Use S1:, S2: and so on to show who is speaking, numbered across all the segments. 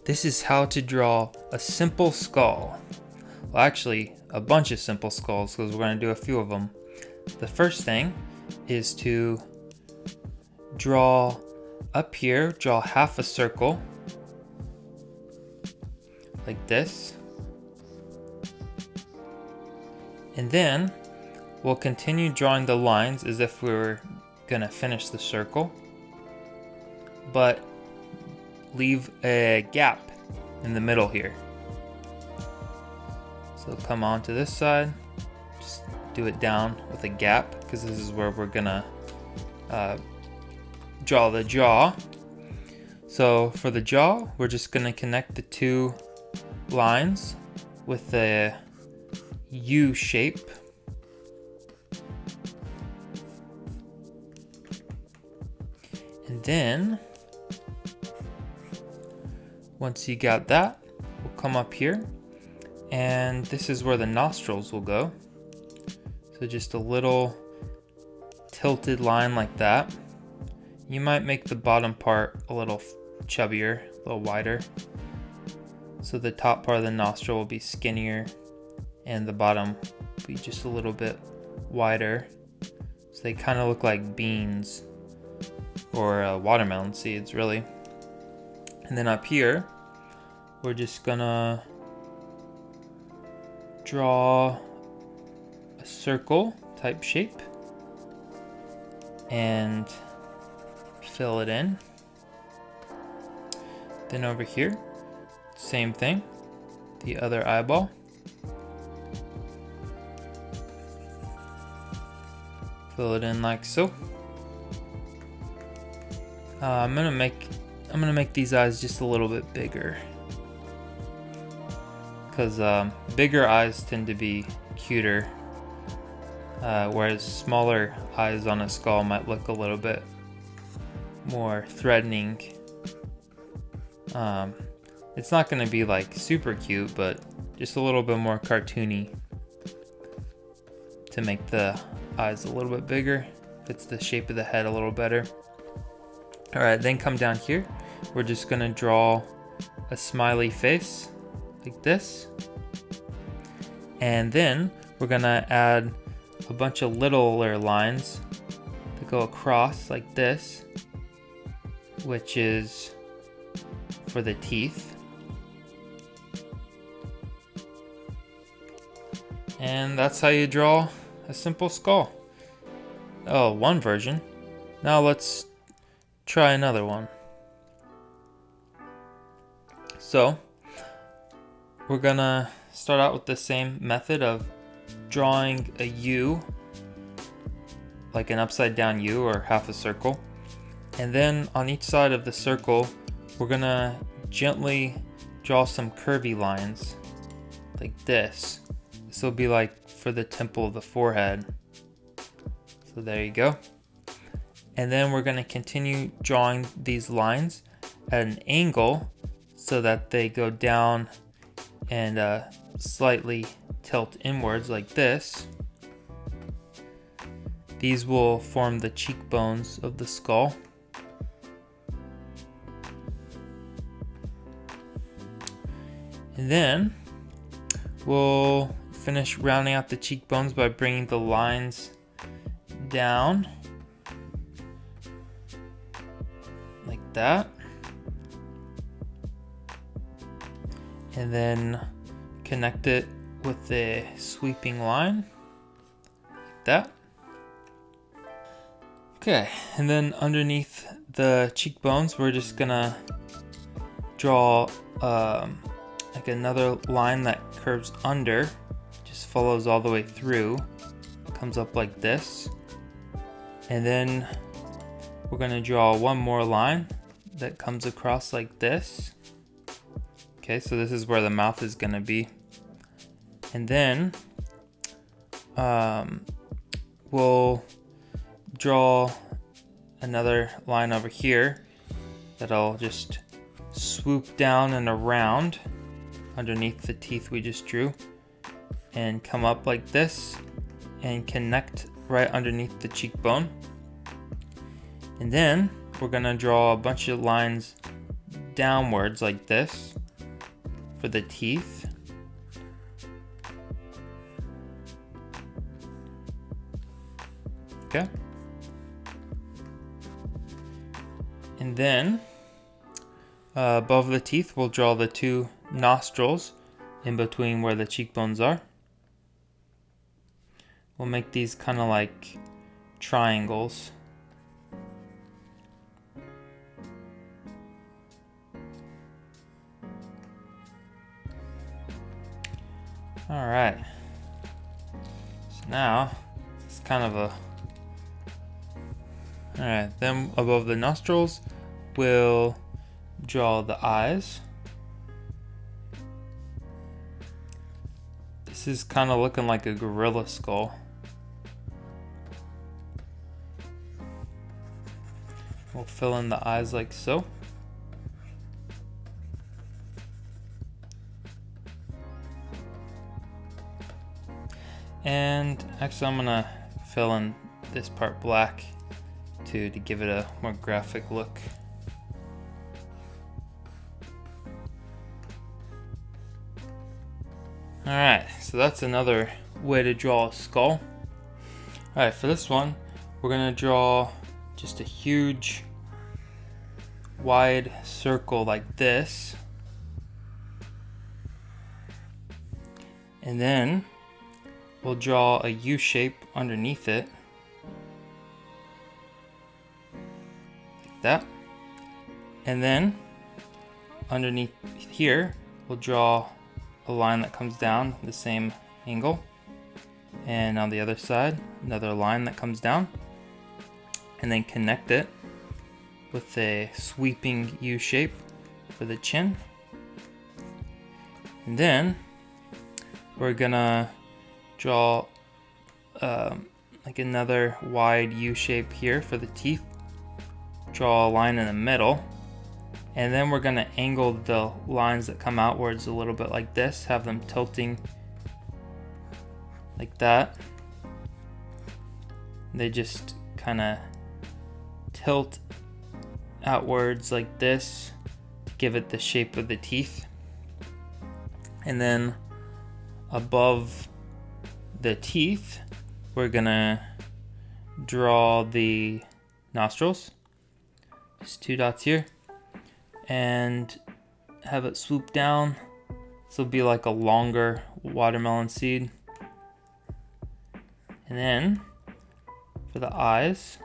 S1: This is how to draw a simple skull. Well, actually, a bunch of simple skulls because we're going to do a few of them. The first thing is to draw up here, draw half a circle like this. And then we'll continue drawing the lines as if we were going to finish the circle, but leave a gap in the middle here. So come on to this side, just do it down with a gap because this is where we're gonna draw the jaw. So for the jaw, we're just gonna connect the two lines with a U shape. And then once you got that, we'll come up here, and this is where the nostrils will go. So just a little tilted line like that. You might make the bottom part a little chubbier, a little wider. So the top part of the nostril will be skinnier, and the bottom will be just a little bit wider. So they kind of look like beans or watermelon seeds, really. And then up here, we're just gonna draw a circle type shape and fill it in. Then over here, same thing, the other eyeball. Fill it in like so. I'm gonna make these eyes just a little bit bigger, because bigger eyes tend to be cuter, whereas smaller eyes on a skull might look a little bit more threatening. It's not going to be like super cute, but just a little bit more cartoony to make the eyes a little bit bigger. Fits the shape of the head a little better. Alright, then come down here. We're just going to draw a smiley face like this. And then we're going to add a bunch of littler lines that go across like this, which is for the teeth. And that's how you draw a simple skull. Oh, one version. Now let's try another one. So we're gonna start out with the same method of drawing a U, like an upside down U or half a circle. And then on each side of the circle, we're gonna gently draw some curvy lines like this. This will be like for the temple of the forehead. So there you go. And then we're gonna continue drawing these lines at an angle so that they go down and slightly tilt inwards like this. These will form the cheekbones of the skull. And then we'll finish rounding out the cheekbones by bringing the lines down like that. And then connect it with a sweeping line like that. Okay, and then underneath the cheekbones, we're just gonna draw like another line that curves under, just follows all the way through, comes up like this. And then we're gonna draw one more line that comes across like this. Okay, so this is where the mouth is gonna be. And then we'll draw another line over here that'll just swoop down and around underneath the teeth we just drew and come up like this and connect right underneath the cheekbone. And then we're gonna draw a bunch of lines downwards like this for the teeth. Okay. And then above the teeth, we'll draw the two nostrils in between where the cheekbones are. We'll make these kind of like triangles. All right. So now it's kind of a... All right, then above the nostrils, we'll draw the eyes. This is kind of looking like a gorilla skull. We'll fill in the eyes like so. And actually I'm gonna fill in this part black to give it a more graphic look. Alright, so that's another way to draw a skull. Alright, for this one, we're gonna draw just a huge wide circle like this. And then we'll draw a U shape underneath it. Like that. And then underneath here, we'll draw a line that comes down the same angle. And on the other side, another line that comes down. And then connect it with a sweeping U shape for the chin. And then we're gonna draw like another wide U shape here for the teeth. Draw a line in the middle. And then we're gonna angle the lines that come outwards a little bit like this, have them tilting like that. They just kind of tilt outwards like this to give it the shape of the teeth. And then above the teeth, we're gonna draw the nostrils. Just two dots here. And have it swoop down. This will be like a longer watermelon seed. And then for the eyes,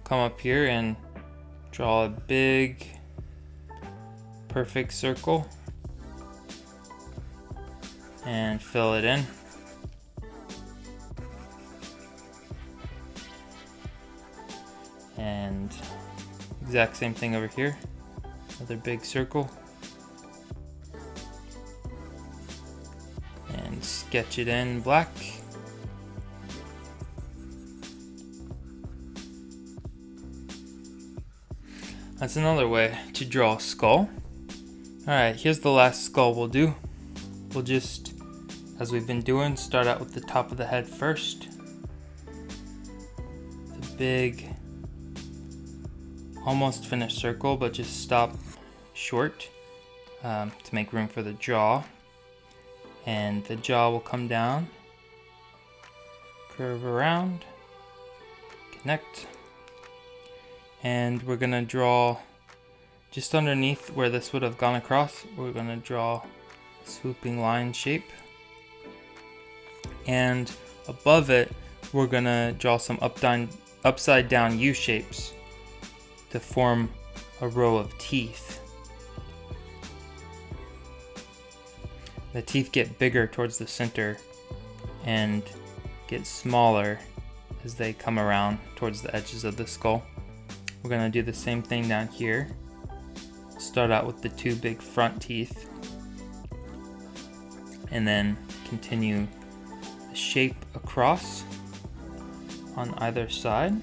S1: come up here and draw a big perfect circle and fill it in. And exact same thing over here. Another big circle. And sketch it in black. That's another way to draw a skull. Alright, here's the last skull we'll do. We'll just, as we've been doing, start out with the top of the head first. The big, almost finished circle, but just stop short to make room for the jaw. And the jaw will come down, curve around, connect. And we're gonna draw just underneath where this would have gone across, we're gonna draw a swooping line shape. And above it, we're gonna draw some upside down U shapes to form a row of teeth. The teeth get bigger towards the center and get smaller as they come around towards the edges of the skull. We're gonna do the same thing down here. Start out with the two big front teeth and then continue the shape across on either side.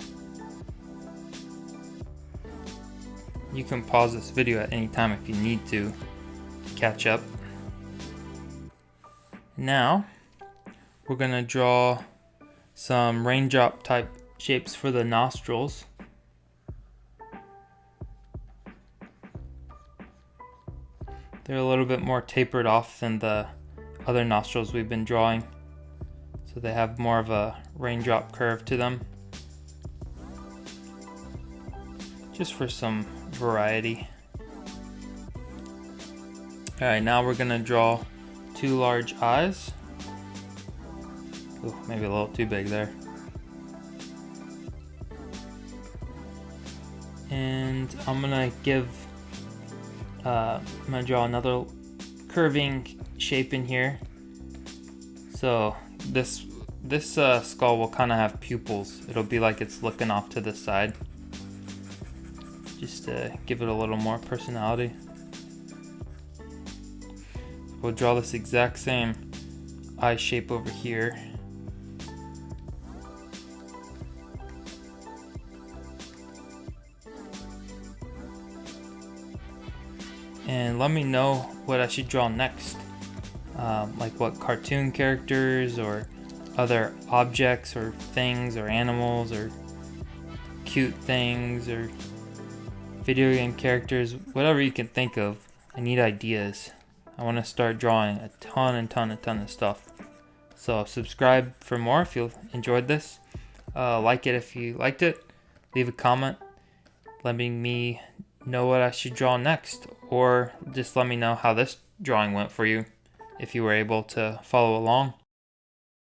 S1: You can pause this video at any time if you need to catch up. Now we're gonna draw some raindrop type shapes for the nostrils. They're a little bit more tapered off than the other nostrils we've been drawing. So they have more of a raindrop curve to them. Just for some variety. Alright, now we're gonna draw 2 large eyes. Ooh, maybe a little too big there. And I'm gonna draw another curving shape in here. So this skull will kind of have pupils. It'll be like it's looking off to the side, just to give it a little more personality. We'll draw this exact same eye shape over here. And let me know what I should draw next. Like what cartoon characters or other objects or things or animals or cute things or video game characters, whatever you can think of. I need ideas. I want to start drawing a ton of stuff. So subscribe for more if you enjoyed this. Like it if you liked it. Leave a comment letting me know what I should draw next, or just let me know how this drawing went for you if you were able to follow along.